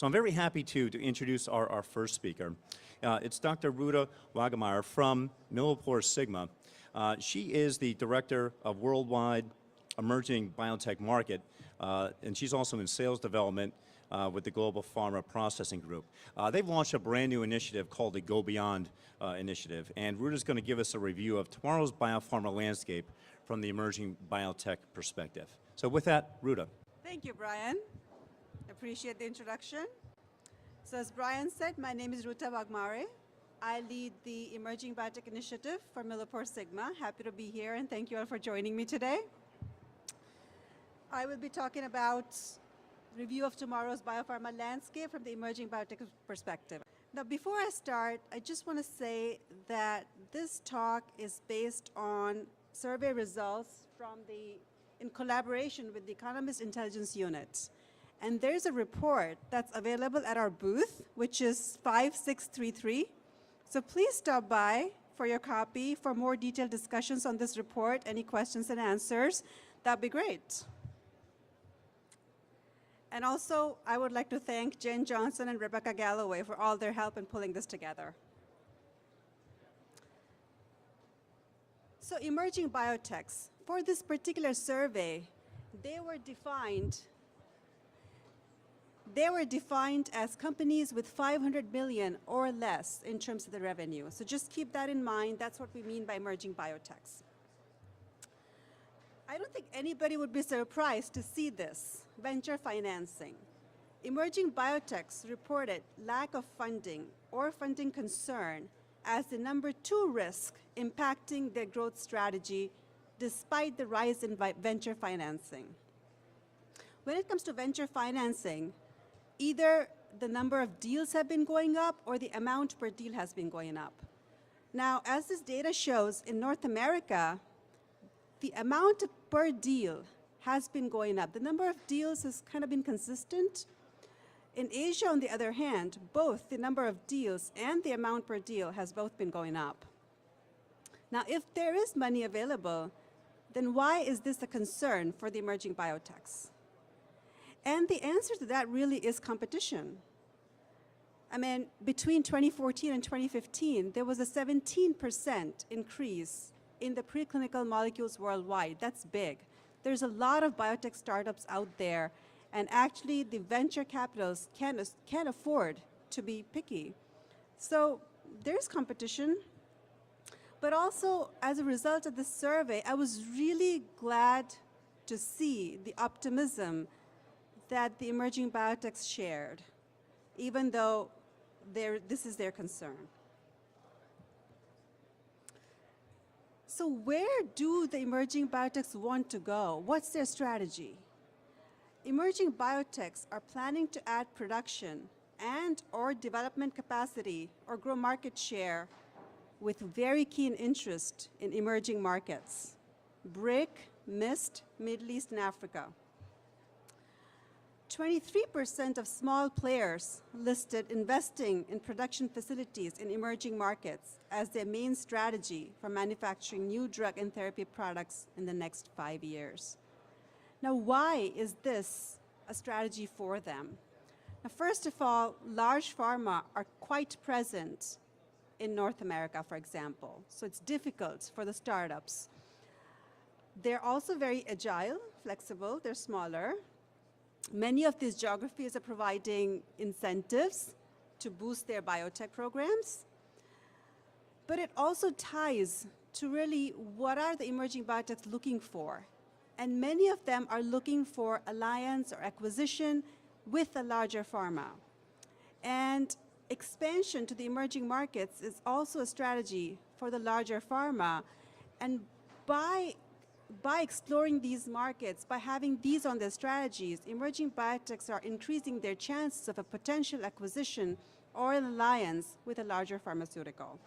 So I'm very happy to introduce our first speaker. It's Dr. Ruta Wagemeyer from Millipore Sigma. She is the Director of Worldwide Emerging Biotech Market, and she's also in sales development with the Global Pharma Processing Group. They've launched a brand new initiative called the Go Beyond initiative, and Ruta's going to give us a review of tomorrow's biopharma landscape from the emerging biotech perspective. So with that, Ruta. Thank you, Brian. Appreciate the introduction. So as Brian said, my name is Ruta Wagemeyer. I lead the Emerging Biotech Initiative for Millipore Sigma. Happy to be here, and thank you all for joining me today. I will be talking about review of tomorrow's biopharma landscape from the emerging biotech perspective. Now, before I start, I just want to say that this talk is based on survey results in collaboration with the Economist Intelligence Unit. And there's a report that's available at our booth, which is 5633. So please stop by for your copy for more detailed discussions on this report, any questions and answers. That'd be great. And also, I would like to thank Jen Johnson and Rebecca Galloway for all their help in pulling this together. So emerging biotechs, for this particular survey, they were defined as companies with 500 million or less in terms of the revenue. So just keep that in mind. That's what we mean by emerging biotechs. I don't think anybody would be surprised to see this, venture financing. Emerging biotechs reported lack of funding or funding concern as the number 2 risk impacting their growth strategy despite the rise in venture financing. When it comes to venture financing, either the number of deals have been going up or the amount per deal has been going up. Now, as this data shows, in North America, the amount per deal has been going up. The number of deals has kind of been consistent. In Asia, on the other hand, both the number of deals and the amount per deal has both been going up. Now, if there is money available, then why is this a concern for the emerging biotechs? And the answer to that really is competition. I mean, between 2014 and 2015, there was a 17% increase in the preclinical molecules worldwide. That's big. There's a lot of biotech startups out there, and actually the venture capitals can't afford to be picky. So there's competition. But also, as a result of this survey, I was really glad to see the optimism that the emerging biotechs shared, even though this is their concern. So where do the emerging biotechs want to go? What's their strategy? Emerging biotechs are planning to add production and/or development capacity or grow market share with very keen interest in emerging markets: BRIC, MIST, Middle East, and Africa. 23% of small players listed investing in production facilities in emerging markets as their main strategy for manufacturing new drug and therapy products in the next 5 years. Now, why is this a strategy for them? Now, first of all, large pharma are quite present in North America, for example, so it's difficult for the startups. They're also very agile, flexible, they're smaller. Many of these geographies are providing incentives to boost their biotech programs. But it also ties to really what are the emerging biotechs looking for. And many of them are looking for alliance or acquisition with a larger pharma. And expansion to the emerging markets is also a strategy for the larger pharma. And by exploring these markets, by having these on their strategies, emerging biotechs are increasing their chances of a potential acquisition or an alliance with a larger pharmaceutical.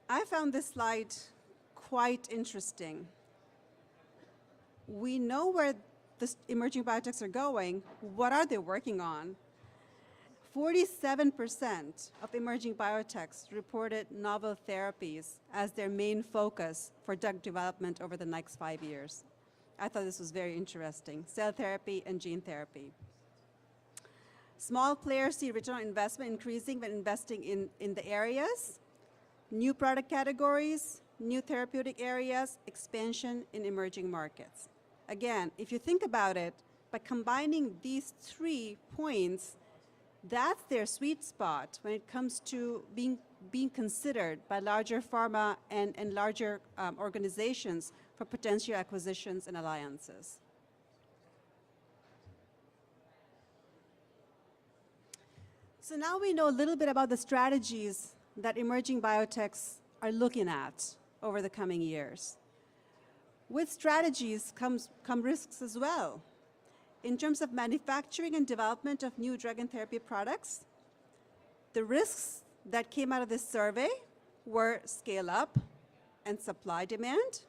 I found this slide quite interesting. We know where the emerging biotechs are going. What are they working on? 47% of emerging biotechs reported novel therapies as their main focus for drug development over the next 5 years. I thought this was very interesting. Cell therapy and gene therapy. Small players see return on investment increasing when investing in the areas, new product categories, new therapeutic areas, expansion in emerging markets. Again, if you think about it, by combining these 3 points, that's their sweet spot when it comes to being considered by larger pharma and larger organizations for potential acquisitions and alliances. So now we know a little bit about the strategies that emerging biotechs are looking at over the coming years. With strategies come risks as well. In terms of manufacturing and development of new drug and therapy products, the risks that came out of this survey were scale up and supply demand,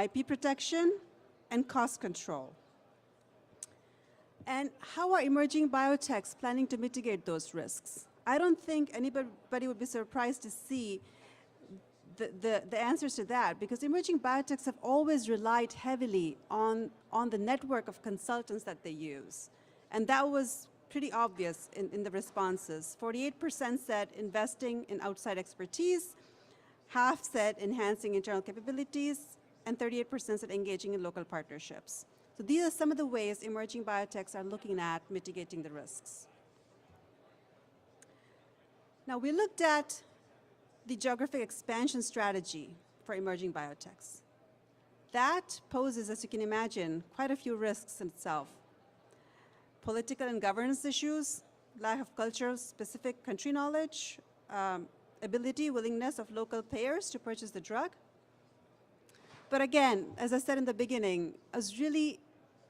IP protection, and cost control. And how are emerging biotechs planning to mitigate those risks? I don't think anybody would be surprised to see the answers to that, because emerging biotechs have always relied heavily on the network of consultants that they use. And that was pretty obvious in the responses. 48% said investing in outside expertise, half said enhancing internal capabilities, and 38% said engaging in local partnerships. So these are some of the ways emerging biotechs are looking at mitigating the risks. Now, we looked at the geographic expansion strategy for emerging biotechs. That poses, as you can imagine, quite a few risks in itself. Political and governance issues, lack of culture-specific country knowledge, ability, willingness of local payers to purchase the drug. But again, as I said in the beginning, I was really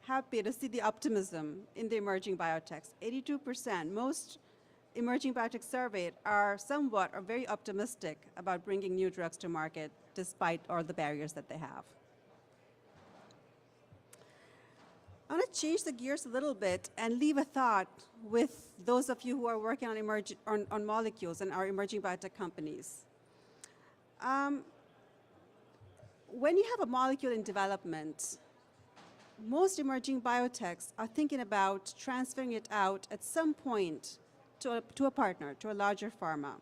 happy to see the optimism in the emerging biotechs. 82%, most emerging biotech surveyed are somewhat or very optimistic about bringing new drugs to market despite all the barriers that they have. I want to change the gears a little bit and leave a thought with those of you who are working on molecules and our emerging biotech companies. When you have a molecule in development, most emerging biotechs are thinking about transferring it out at some point to a partner, to a larger pharma.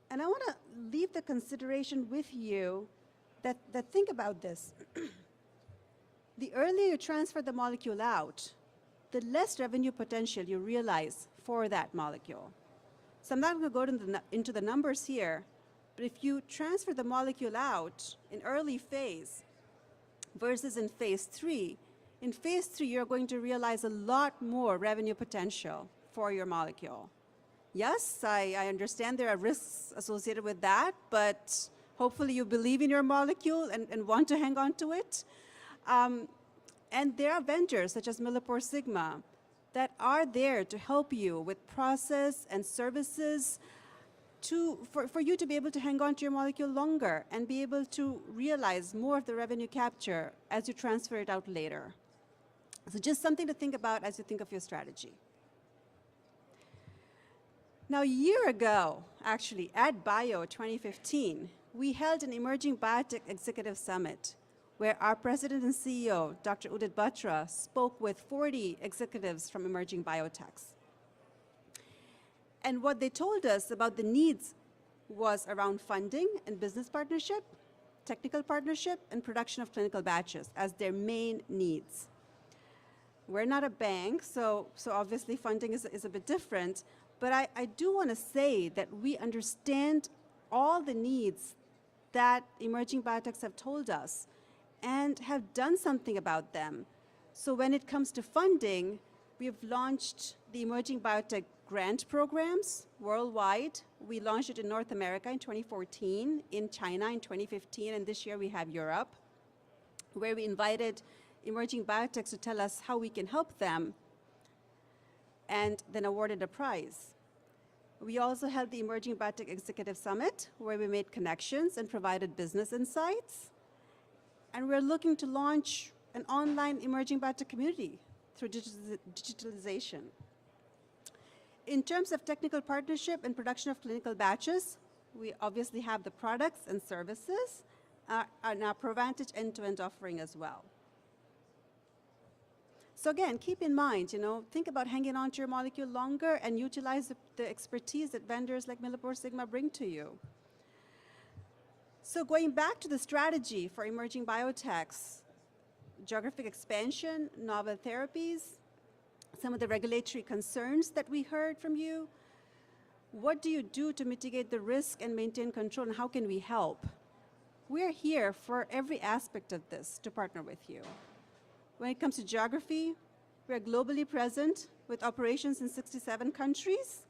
And I want to leave the consideration with you that think about this. The earlier you transfer the molecule out, the less revenue potential you realize for that molecule. So I'm not going to go into the numbers here, but if you transfer the molecule out in early phase versus in phase 3, in phase 3 you're going to realize a lot more revenue potential for your molecule. Yes, I understand there are risks associated with that, but hopefully you believe in your molecule and want to hang on to it. And there are vendors such as Sigma that are there to help you with process and services for you to be able to hang on to your molecule longer and be able to realize more of the revenue capture as you transfer it out later. So just something to think about as you think of your strategy. Now, a year ago, actually, at Bio 2015, we held an Emerging Biotech Executive Summit where our president and CEO, Dr. Udit Batra, spoke with 40 executives from emerging biotechs. And what they told us about the needs was around funding and business partnership, technical partnership, and production of clinical batches as their main needs. We're not a bank, so obviously funding is a bit different, but I do want to say that we understand all the needs that emerging biotechs have told us and have done something about them. So when it comes to funding, we have launched the Emerging Biotech Grant Programs worldwide. We launched it in North America in 2014, in China in 2015, and this year we have Europe, where we invited emerging biotechs to tell us how we can help them and then awarded a prize. We also held the Emerging Biotech Executive Summit, where we made connections and provided business insights. And we're looking to launch an online emerging biotech community through digitalization. In terms of technical partnership and production of clinical batches, we obviously have the products and services, and our Provantage end-to-end offering as well. So again, keep in mind, think about hanging on to your molecule longer and utilize the expertise that vendors like MilliporeSigma bring to you. So going back to the strategy for emerging biotechs, geographic expansion, novel therapies, some of the regulatory concerns that we heard from you, what do you do to mitigate the risk and maintain control, and how can we help? We're here for every aspect of this to partner with you. When it comes to geography, we're globally present with operations in 67 countries.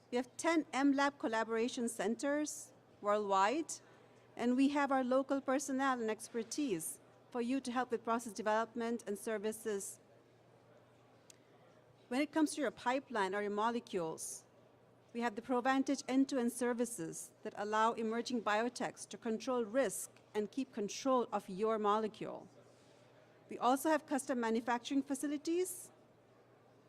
We have 10 MLab collaboration centers worldwide, and we have our local personnel and expertise for you to help with process development and services. When it comes to your pipeline or your molecules, we have the Provantage end-to-end services that allow emerging biotechs to control risk and keep control of your molecule. We also have custom manufacturing facilities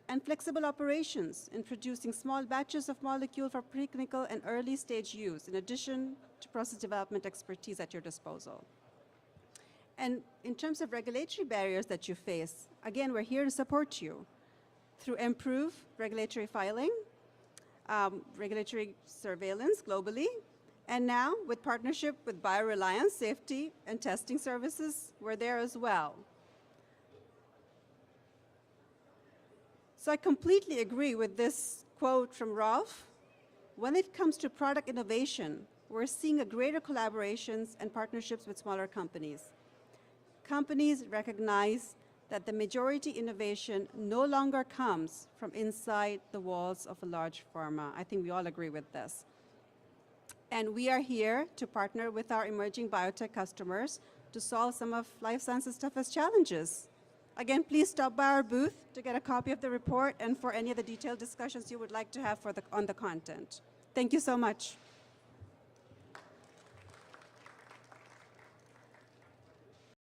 and flexible operations in producing small batches of molecule for preclinical and early stage use, in addition to process development expertise at your disposal. And in terms of regulatory barriers that you face, again, we're here to support you through improved regulatory filing, regulatory surveillance globally, and now with partnership with BioReliance Safety and Testing Services, we're there as well. So I completely agree with this quote from Rolf. When it comes to product innovation, we're seeing a greater collaborations and partnerships with smaller companies. Companies recognize that the majority innovation no longer comes from inside the walls of a large pharma. I think we all agree with this. And we are here to partner with our emerging biotech customers to solve some of life sciences' toughest challenges. Again, please stop by our booth to get a copy of the report and for any of the detailed discussions you would like to have on the content. Thank you so much.